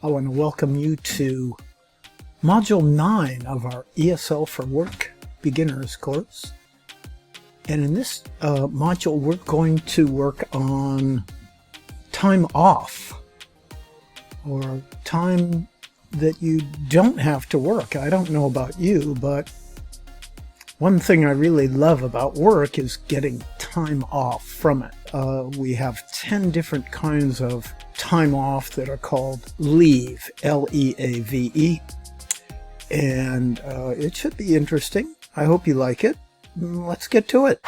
I want to welcome you to Module 9 of our ESL for Work Beginners course. And in this module, we're going to work on time off, or time that you don't have to work. I don't know about you, but one thing I really love about work is getting time off from it. We have 10 different kinds of time off that are called leave, L-E-A-V-E. And it should be interesting. I hope you like it. Let's get to it.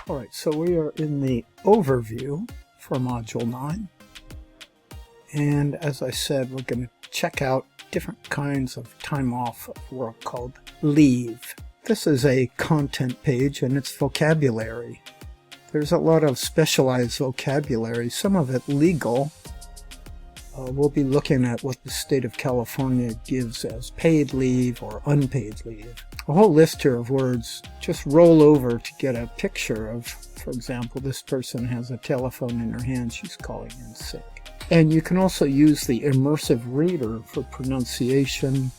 All right, so we are in the overview for Module 9. And as I said, we're going to check out different kinds of time off work called leave. This is a content page and it's vocabulary. There's a lot of specialized vocabulary, some of it legal. We'll be looking at what the state of California gives as paid leave or unpaid leave. A whole list here of words. Just roll over to get a picture of, for example, this person has a telephone in her hand, she's calling in sick. And you can also use the immersive reader for pronunciation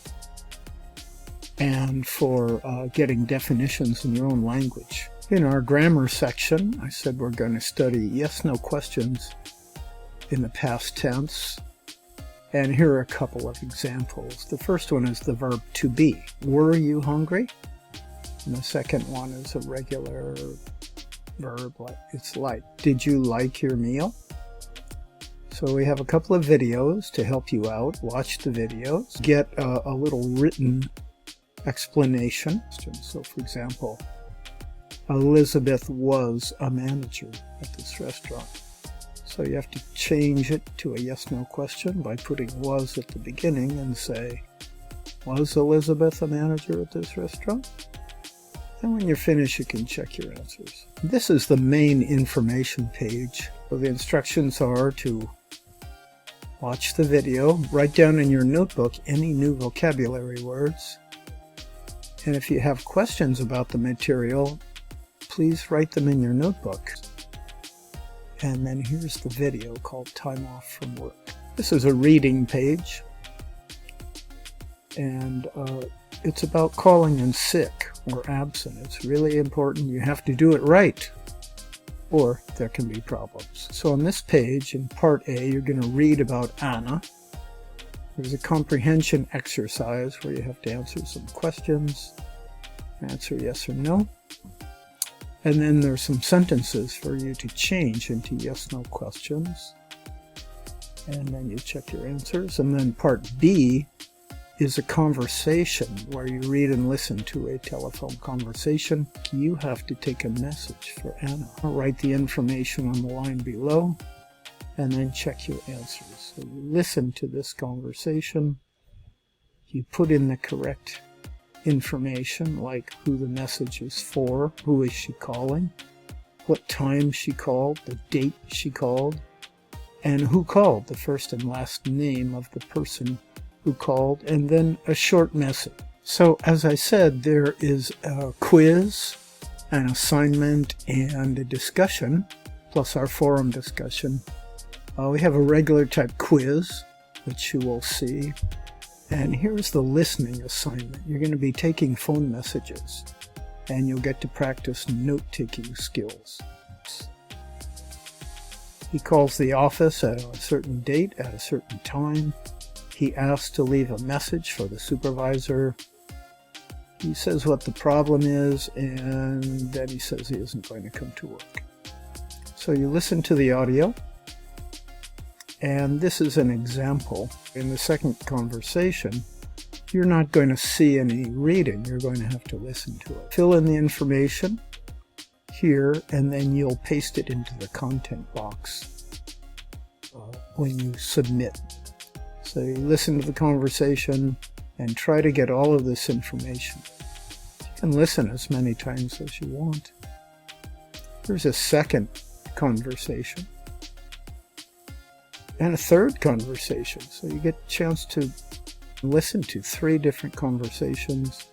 and for getting definitions in your own language. In our grammar section, I said we're going to study yes/no questions in the past tense. And here are a couple of examples. The first one is the verb to be. Were you hungry? And the second one is a regular verb. It's like, did you like your meal? So we have a couple of videos to help you out. Watch the videos. Get a little written explanation. So for example, Elizabeth was a manager at this restaurant. So you have to change it to a yes/no question by putting was at the beginning and say, was Elizabeth a manager at this restaurant? And when you're finished, you can check your answers. This is the main information page. So the instructions are to watch the video, write down in your notebook any new vocabulary words, and if you have questions about the material, please write them in your notebook. And then here's the video called Time Off from Work. This is a reading page, and it's about calling in sick or absent. It's really important. You have to do it right, or there can be problems. So on this page, in Part A, you're going to read about Anna. There's a comprehension exercise where you have to answer some questions, answer yes or no. And then there's some sentences for you to change into yes/no questions. And then you check your answers. And then Part B is a conversation where you read and listen to a telephone conversation. You have to take a message for Anna. Write the information on the line below and then check your answers. So you listen to this conversation. You put in the correct information, like who the message is for, who is she calling, what time she called, the date she called, and who called, the first and last name of the person who called, and then a short message. So as I said, there is a quiz, an assignment, and a discussion, plus our forum discussion. We have a regular type quiz, which you will see. And here's the listening assignment. You're going to be taking phone messages, and you'll get to practice note-taking skills. He calls the office at a certain date, at a certain time. He asks to leave a message for the supervisor. He says what the problem is, and then he says he isn't going to come to work. So you listen to the audio, and this is an example. In the second conversation, you're not going to see any reading. You're going to have to listen to it. Fill in the information here, and then you'll paste it into the content box when you submit. So you listen to the conversation and try to get all of this information. You can listen as many times as you want. There's a second conversation and a third conversation. So you get a chance to listen to 3 different conversations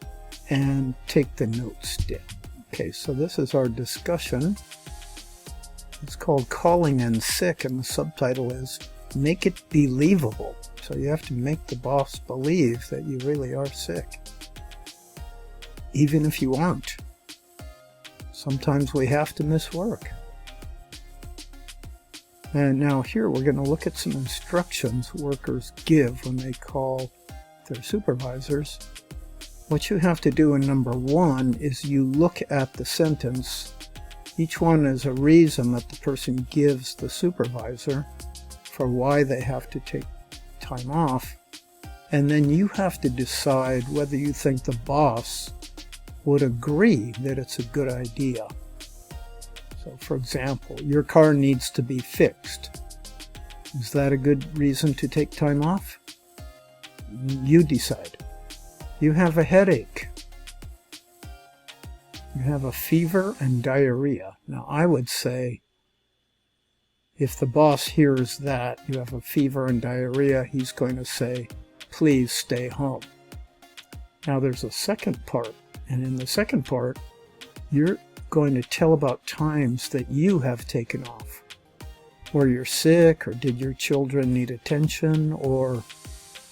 and take the notes down. Okay, so this is our discussion. It's called Calling in Sick, and the subtitle is Make It Believable. So you have to make the boss believe that you really are sick, even if you aren't. Sometimes we have to miss work. And now here we're going to look at some instructions workers give when they call their supervisors. What you have to do in number 1 is you look at the sentence. Each one is a reason that the person gives the supervisor for why they have to take time off. And then you have to decide whether you think the boss would agree that it's a good idea. So, for example, your car needs to be fixed. Is that a good reason to take time off? You decide. You have a headache. You have a fever and diarrhea. Now, I would say if the boss hears that you have a fever and diarrhea, he's going to say, please stay home. Now, there's a second part. And in the second part, you're going to tell about times that you have taken off, or you're sick, or did your children need attention, or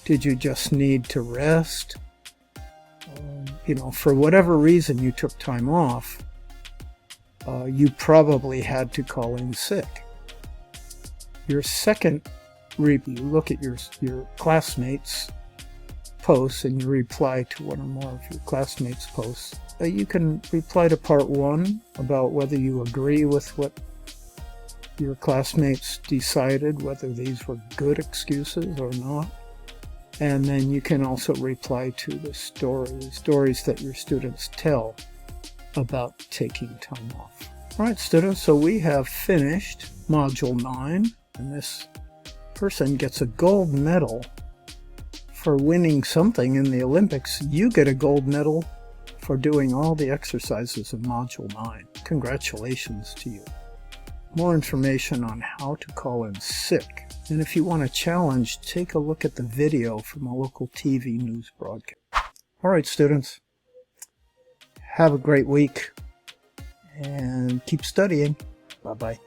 did you just need to rest? For whatever reason you took time off, you probably had to call in sick. Your second you look at your classmates' posts and you reply to one or more of your classmates' posts. You can reply to part 1 about whether you agree with what your classmates decided, whether these were good excuses or not. And then you can also reply to the stories that your students tell about taking time off. All right, students, so we have finished Module 9, and this person gets a gold medal for winning something in the Olympics. You get a gold medal for doing all the exercises in Module 9. Congratulations to you. More information on how to call in sick. And if you want a challenge, take a look at the video from a local TV news broadcast. All right, students, have a great week and keep studying. Bye-bye.